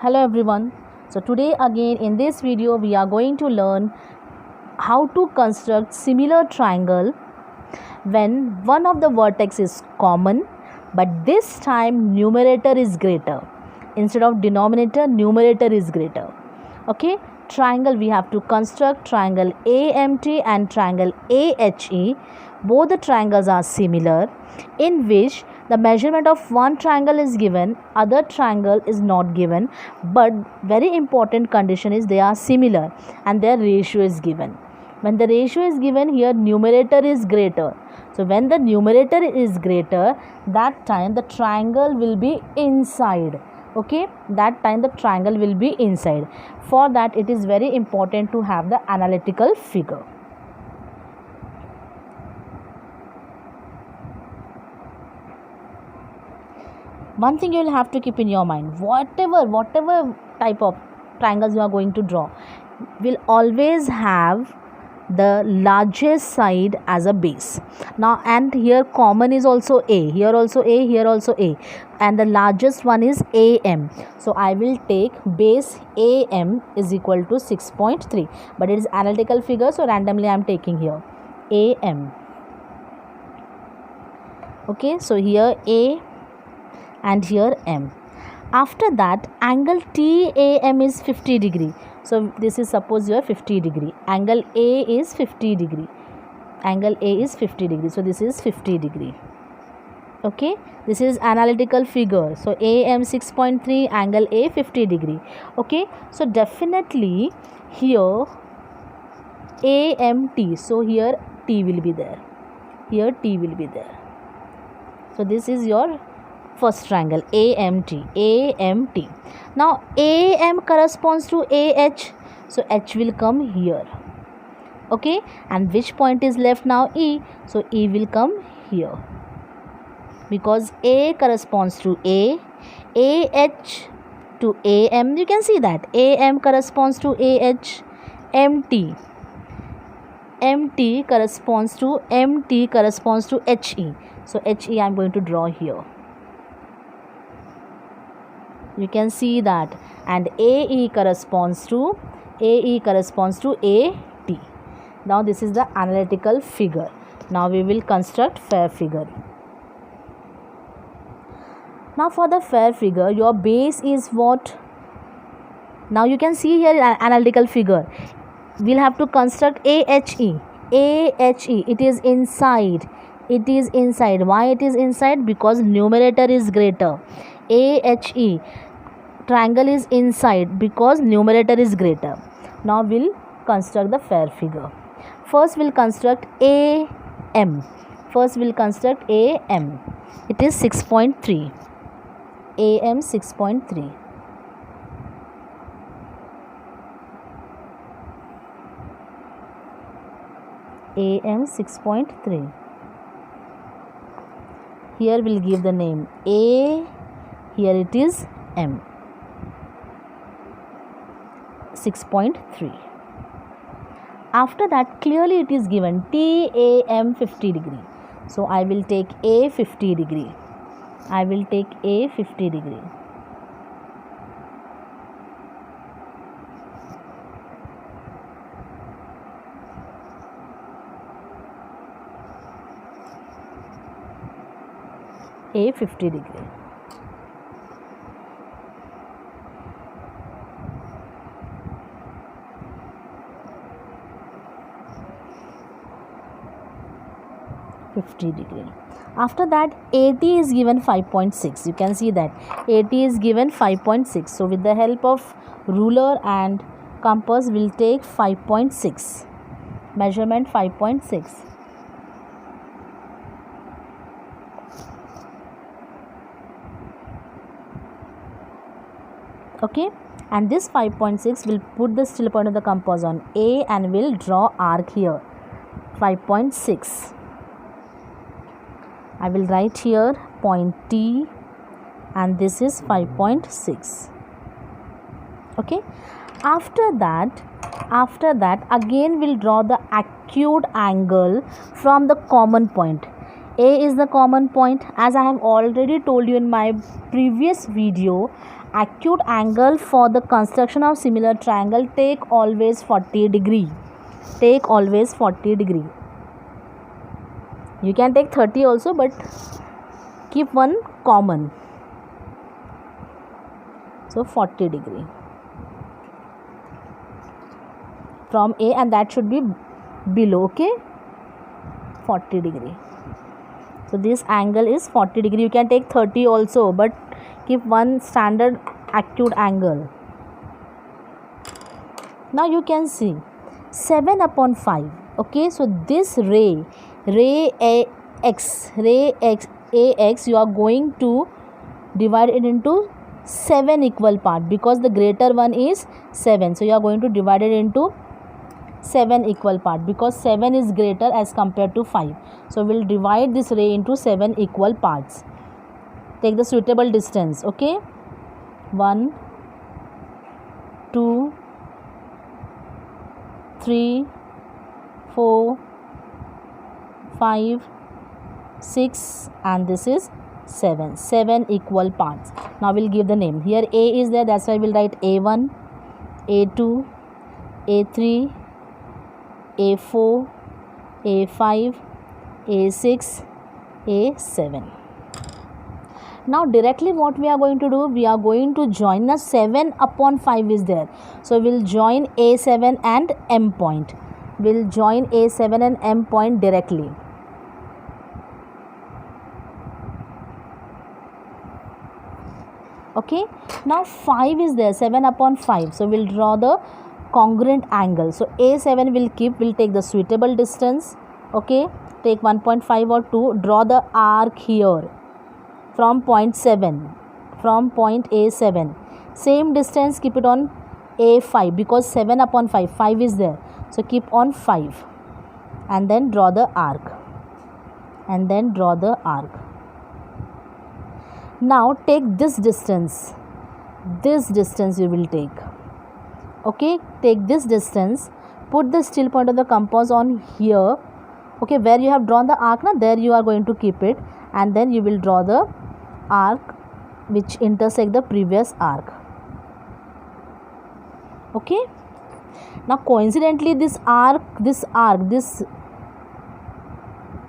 Hello everyone. So today again in this video we are going to learn how to construct similar triangle when one of the vertex is common but this time numerator is greater. Instead of denominator, numerator is greater. Okay, triangle we have to construct triangle AMT and triangle AHE. Both the triangles are similar, in which the measurement of one triangle is given, other triangle is not given, but very important condition is they are similar and their ratio is given. When the ratio is given, here numerator is greater. So when the numerator is greater, that time the triangle will be inside. Okay, that time the triangle will be inside. For that it is very important to have the analytical figure. One thing you will have to keep in your mind, whatever type of triangles you are going to draw will always have the largest side as a base. Now, and here common is also A, here also A, here also A, and the largest one is AM. So I will take base AM is equal to 6.3, but it is analytical figure, so randomly I am taking here AM. Okay, so here A and here M. After that, angle TAM is 50 degree. So this is suppose your 50 degree. Angle A is 50 degree. Angle A is 50 degree. So this is 50 degree. Okay, this is analytical figure. So AM 6.3, angle A 50 degree. Okay, so definitely here AMT. So here T will be there. Here T will be there. So this is your first triangle AMT. Now AM corresponds to AH, so H will come here. Okay, and which point is left now? E, so E will come here because A corresponds to A, AH to AM. You can see that AM corresponds to AH, MT corresponds to HE. So HE I am going to draw here. You can see that, and AE corresponds to AT. Now this is the analytical figure. Now we will construct fair figure. Now for the fair figure, your base is what? Now you can see here analytical figure. We'll have to construct AHE. It is inside. Why it is inside? Because numerator is greater. AHE, triangle is inside because numerator is greater. Now we'll construct the fair figure. First we'll construct AM. It is 6.3. AM 6.3. AM 6.3. Here we'll give the name A. Here it is M. 6.3. After that, clearly it is given TAM 50 degree. So I will take A 50 degree. A 50 degree. After that, AT is given 5.6. You can see that AT is given 5.6. So with the help of ruler and compass, we'll take 5.6. Measurement 5.6. Okay, and this 5.6 will put the still point of the compass on A and will draw arc here. 5.6. I will write here point T, and this is 5.6. Okay, after that again we'll draw the acute angle from the common point. A is the common point. As I have already told you in my previous video, acute angle for the construction of similar triangle, take always 40 degree. Take always 40 degree. You can take 30 also, but keep one common. So 40 degree from A, and that should be below. Okay, 40 degree. So this angle is 40 degree. You can take 30 also, but keep one standard acute angle. Now you can see 7/5. Okay, so this ray AX, you are going to divide it into 7 equal part, because the greater one is 7. So you are going to divide it into 7 equal part, because 7 is greater as compared to 5. So we'll divide this ray into 7 equal parts. Take the suitable distance. Okay, 1, 2, 3, 4, 5, 6, and this is 7 equal parts. Now we'll give the name. Here A is there, that's why we'll write A1, A2, A3, A4, A5, A6, A7. Now directly what we are going to do, we are going to join. Now 7/5 is there, so we'll join A7 and M point. We'll join A7 and M point directly. Okay, now 5 is there, 7/5, so we'll draw the congruent angle. So A7 will take the suitable distance. Okay, take 1.5 or 2, draw the arc here from point 7, from point A7. Same distance, keep it on A5, because 7/5, 5 is there, so keep on 5, and then draw the arc, and then draw the arc. Now take this distance you will take. Okay, take this distance, put the still point of the compass on here. Okay, where you have drawn the arc, now there you are going to keep it, and then you will draw the arc which intersect the previous arc. Okay, now coincidentally this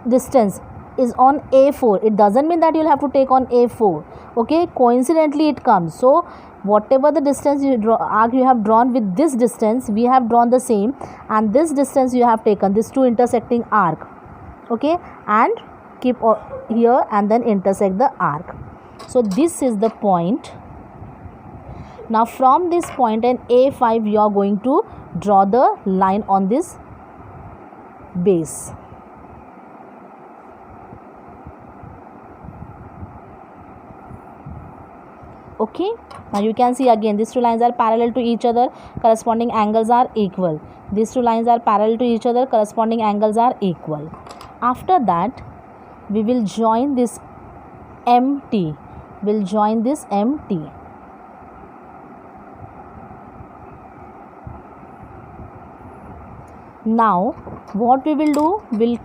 distance is on A4. It doesn't mean that you'll have to take on A4. Okay, coincidentally it comes. So whatever the distance arc you have drawn with this distance, we have drawn the same, and this distance you have taken, this two intersecting arc. Okay, and keep here and then intersect the arc. So this is the point. Now from this point and A5 you are going to draw the line on this base. Okay, now you can see again these two lines are parallel to each other, corresponding angles are equal. These two lines are parallel to each other, corresponding angles are equal. After that we will join this MT. We'll join this MT. Now what we will do, we'll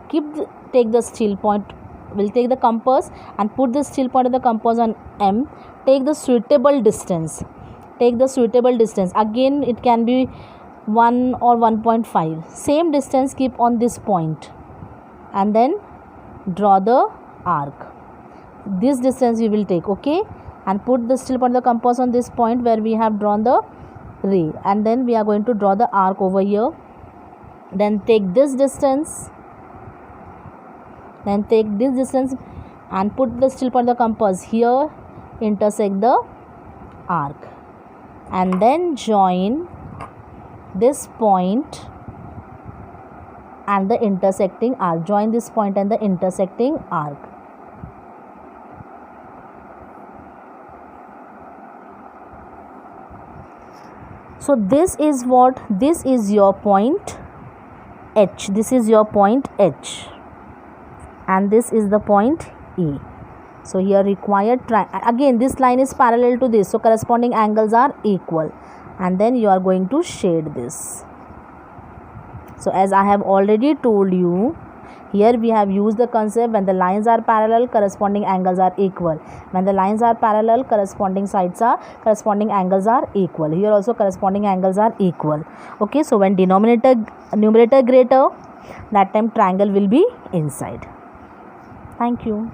take the still point, we'll take the compass and put the still point of the compass on M. Take the suitable distance. Take the suitable distance. Again it can be 1 or 1.5. Same distance keep on this point, and then draw the arc. This distance you will take. Okay, and put the still point of the compass on this point where we have drawn the ray, and then we are going to draw the arc over here. Then take this distance, and put the still point of the compass here, intersect the arc, and then join this point and the intersecting arc. Join this point and the intersecting arc. So this is your point H. This is your point H, and this is the point E. So here required again this line is parallel to this, so corresponding angles are equal, and then you are going to shade this. So as I have already told you, Here we have used the concept when the lines are parallel, corresponding angles are equal. When the lines are parallel, corresponding angles are equal. Here also corresponding angles are equal. Okay, so when numerator greater, that time triangle will be inside. Thank you.